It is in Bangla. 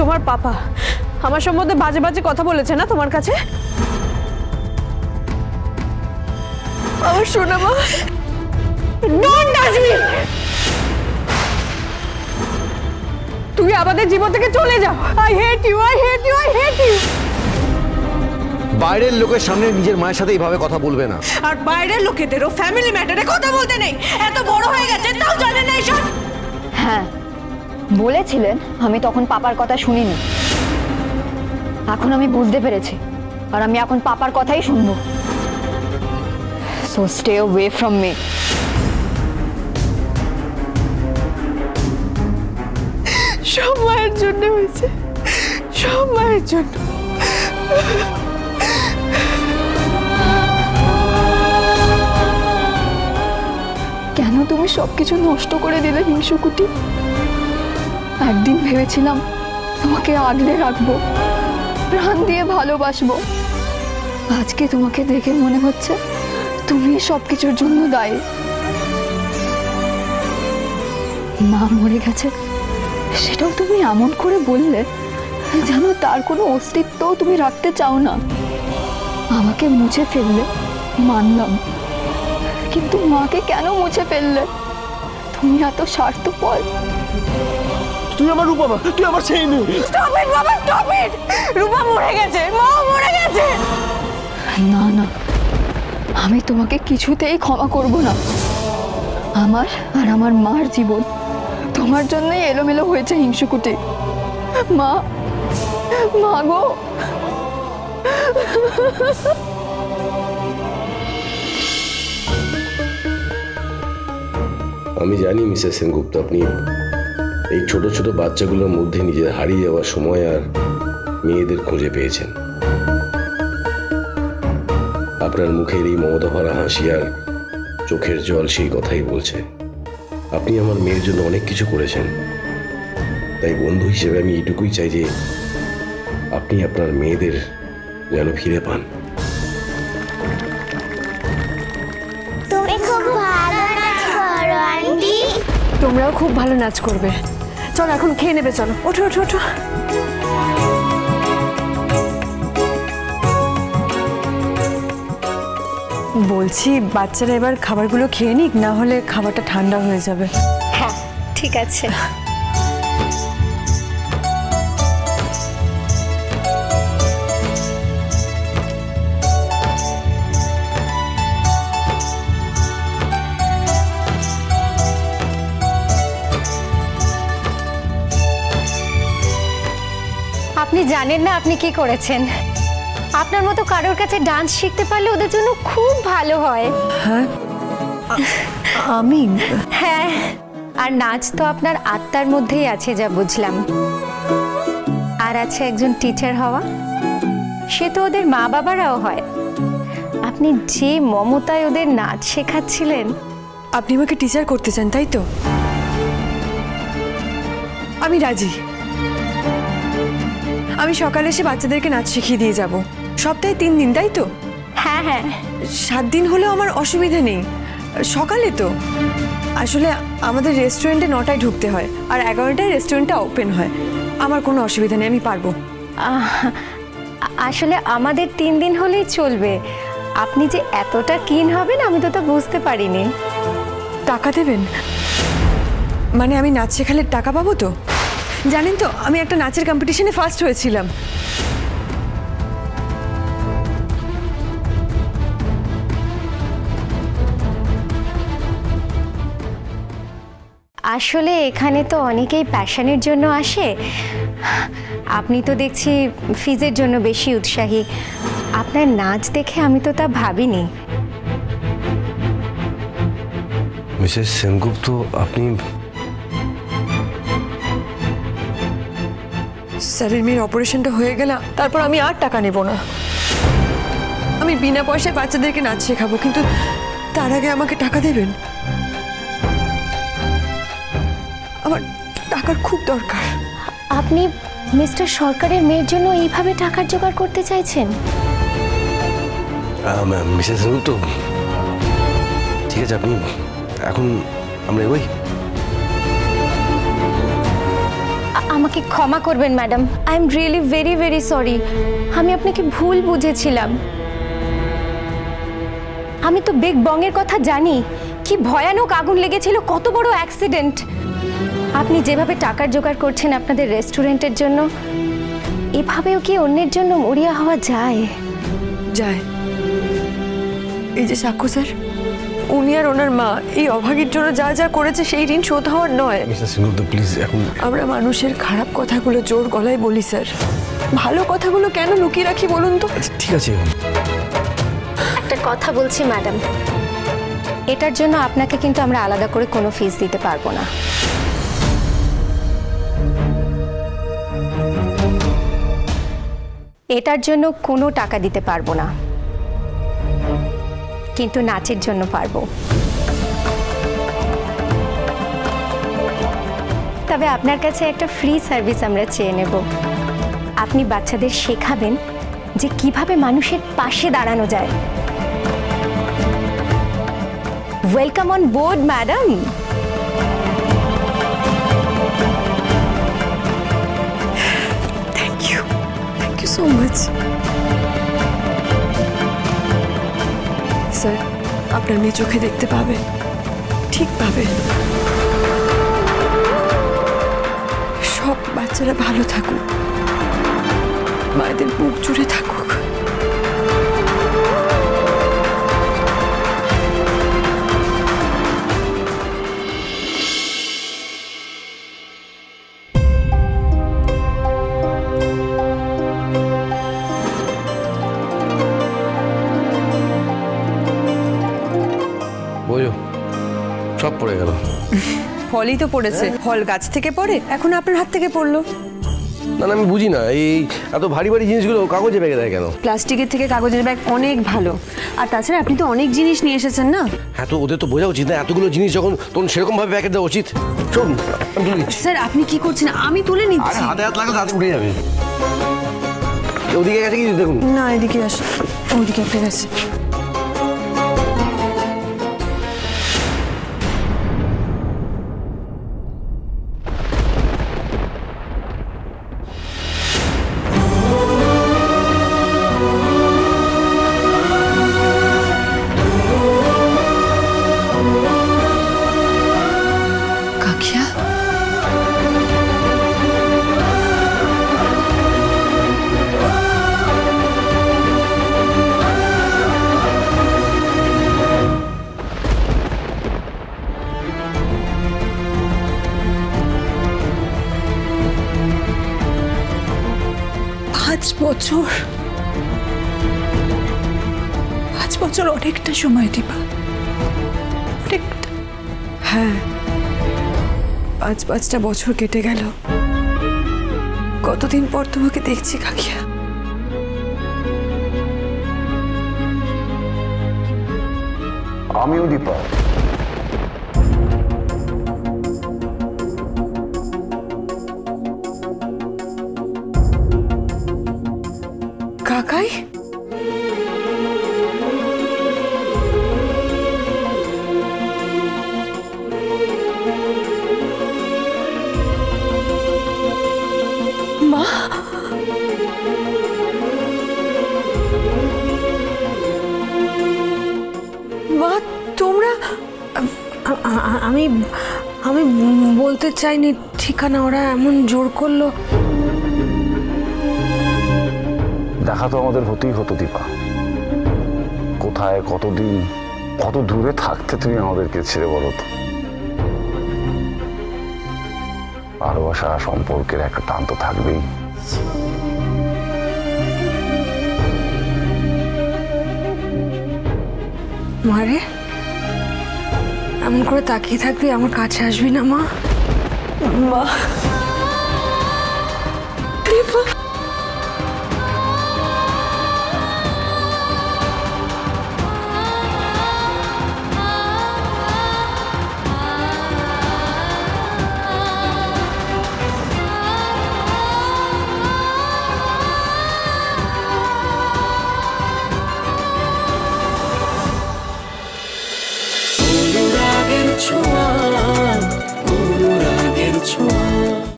তোমার পাপা আমার সম্বন্ধে বাজে বাজে কথা বলেছে না তোমার কাছে? আমার শোনা মা, ডোন্ট টাচ মি। তুই আমাদের জীবন থেকে চলে যাও। I hate you, I hate you, I hate you. বাইরের লোকের সামনে নিজের মায়ের সাথে এইভাবে কথা বলবে না। আর বাইরের লোকেদেরও ফ্যামিলি ম্যাটারে কথা বলতে নেই। এত বড় হয়ে গেছে তাও জানেন না এসব। হ্যাঁ বলেছিলেন, আমি তখন পাপার কথা শুনিনি। এখন আমি বুঝতে পেরেছি, আর আমি এখন পাপার কথাই শুনবো। So stay away from me. সব মায়ের জন্য হয়েছে, সব মায়ের জন্য। কেন তুমি সবকিছু নষ্ট করে দিলে হিংসুকুটি? একদিন ভেবেছিলাম তোমাকে আগলে রাখবো, প্রাণ দিয়ে ভালোবাসবো। আজকে তোমাকে দেখে মনে হচ্ছে তুমি সবকিছুর জন্য দায়ী। মা মরে গেছে সেটাও তুমি এমন করে বললে যেন তার কোনো অস্তিত্বও তুমি রাখতে চাও না। আমাকে মুছে ফেললে মানলাম, কিন্তু মাকে কেন মুছে ফেললে? তুমি এত স্বার্থপর। তুই আমার রূপা, তুই আমার সেই মেয়ে। স্টপ ইট বাবা, স্টপ ইট। রূপা মরে গেছে, মা মরে গেছে। না না, আমি তোমাকে কিছুতেই ক্ষমা করব না। আমার আর আমার মার জীবন তোমার জন্যই এলোমেলো হয়েছে হিংসুকুটি। মা, মা গো। আমি জানি মিসেস সেনগুপ্ত, আপনি এই ছোট ছোট বাচ্চাগুলোর মধ্যে নিজের হারিয়ে যাওয়ার সময় আর মেয়েদের খুঁজে পেয়েছেন। আপনার মুখের এই মমতা ভরা হাসি আর চোখের জল সেই কথাই বলছে। আপনি আমার মেয়ের জন্য অনেক কিছু করেছেন, তাই বন্ধু হিসেবে আমি এইটুকুই চাই যে আপনি আপনার মেয়েদের যেন ফিরে পান। তুমি খুব ভালো নাচ করো আন্টি। তোমরাও খুব ভালো নাচ করবে। চলো এখন খেয়ে নেবে, চলো ওঠো ওঠো ওঠো। বলছি বাচ্চারা এবার খাবারগুলো খেয়ে নিক, না হলে খাবারটা ঠান্ডা হয়ে যাবে। হ্যাঁ ঠিক আছে। আপনি জানেন না আপনি কি করেছেন। আপনার মতো কারোর কাছে ডান্স শিখতে পারলে ওদের জন্য খুব ভালো হয়। হ্যাঁ আমি? হ্যাঁ, আর নাচ তো আপনার আত্মার মধ্যেই আছে যা বুঝলাম। আর আছে একজন টিচার হওয়া, সে তো ওদের মা বাবারাও হয়। আপনি যে মমতায় ওদের নাচ শেখাচ্ছিলেন। আপনি আমাকে টিচার করতে চান তাই তো? আমি রাজি। আমি সকালে এসে বাচ্চাদেরকে নাচ শিখিয়ে দিয়ে যাব। সপ্তাহে 3 দিন তাই তো? হ্যাঁ হ্যাঁ। 7 দিন হলেও আমার অসুবিধা নেই। সকালে তো আসলে আমাদের রেস্টুরেন্টে 9টায় ঢুকতে হয়, আর 11টায় রেস্টুরেন্টটা ওপেন হয়। আমার কোনো অসুবিধা নেই, আমি পারবো। আসলে আমাদের 3 দিন হলেই চলবে। আপনি যে এতটা কিন হবেন আমি তো তা বুঝতে পারিনি। টাকা দেবেন? মানে আমি নাচ শেখালে টাকা পাবো তো? জানেন তো আমি একটা নাচের কম্পিটিশনে ফার্স্ট হয়েছিলাম। আসলে এখানে তো অনেকেই প্যাশনের জন্য আসে। আপনি তো দেখছি ফিজের জন্য বেশি উৎসাহী। আপনার নাচ দেখে আমি তো তা ভাবিনি। মিসেস সেনগুপ্ত, আপনি স্যারের মেয়ের অপারেশনটা হয়ে গেল, তারপর আমি আর টাকা নেব না। আমি বিনা পয়সায় বাচ্চাদেরকে নাচ শেখাবো, কিন্তু তার আগে আমাকে টাকা দেবেন। আমার টাকার খুব দরকার। আপনি মিস্টার সরকারের মেয়ের জন্য এইভাবে টাকার জোগাড় করতে চাইছেন? মিসেস সেনগুপ্ত, ঠিক আছে, আপনি এখন আমরা এগোই। আমাকে ক্ষমা করবেন madam, I am really very very sorry. আমি আপনাকে ভুল বুঝেছিলাম। আমি তো বিগ বংয়ের কথা জানি, কি ভয়ানক আগুন লেগেছিল, কত বড় অ্যাক্সিডেন্ট। আপনি যেভাবে টাকার জোগাড় করছেন আপনাদের রেস্টুরেন্টের জন্য, এভাবেও কি অন্যের জন্য মরিয়া হওয়া যায়? যায়। এই যে সাক্ষ্য স্যার, উনি আর ওনার মা এই অভাগীর জন্য যা যা করেছে সেই ঋণ শোধ হওয়ার নয়। মিস্টার সিংহ প্লিজ এখন আমরা মানুষের খারাপ কথাগুলো জোর গলায় বলি স্যার, ভালো কথাগুলো কেন লুকিয়ে রাখি বলুন তো? ঠিক আছে। একটা কথা বলছি ম্যাডাম, এটার জন্য আপনাকে কিন্তু আমরা আলাদা করে কোনো ফিস দিতে পারবো না। এটার জন্য কোনো টাকা দিতে পারবো না, কিন্তু নাচের জন্য পারবো। তবে আপনার কাছে একটা ফ্রি সার্ভিস আমরা চেয়ে নেব। আপনি বাচ্চাদের শেখাবেন যে কিভাবে মানুষের পাশে দাঁড়ানো যায়। Welcome on board madam. Thank you so much sir. আপনার মেয়ে চোখে দেখতে পাবে, ঠিক পাবে। সব বাচ্চারা ভালো থাকুক, মায়েদের বুক জুড়ে থাকুক। বোঝো সব পড়ে গেল। ফলই তো পড়েছে, ফল গাছ থেকে পড়ে, এখন আপনার হাত থেকে পড়লো। না না আমি বুঝি না, এই এত ভারী ভারী জিনিসগুলো কাগজে ব্যাগে দেয় কেন? প্লাস্টিকের থেকে কাগজের ব্যাগ অনেক ভালো। আর তাছাড়া আপনি তো অনেক জিনিস নিয়ে এসেছেন না? হ্যাঁ তো ওদের তো বোঝা উচিত না, এতগুলো জিনিস যখন তখন সেরকম ভাবে প্যাকেট দেওয়া উচিত। শোন আমি তুলে নিচ্ছি। স্যার আপনি কি করছেন? আমি তুলে নিচ্ছি। হাতে হাত লাগলে হাতে উঠে যাবে। ওদিকে গেছে কি দেখুন? না এদিকে আসে, ওদিকে একটা গেছে। কাকিয়া, পাঁচ বছর অনেকটা সময় দীপা, অনেকটা। হ্যাঁ, পাঁচটা বছর কেটে গেল। কতদিন পর তোমাকে দেখছি কাকিয়া। আমিও দীপা। কাকাই, মা, মা তোমরা? আমি বলতে চাইনি ঠিকানা, ওরা এমন জোর করলো। দেখা তো আমাদের হতেই হতো দীপা। কোথায়, কতদিন, কত দূরে থাকতে তুমি আমাদেরকে ছেড়ে বলো তো? ভালোবাসা সম্পর্কের একটা টান তো থাকবেই। মারে এমন করে তাকিয়ে থাকবি, আমার কাছে আসবি না মা? মা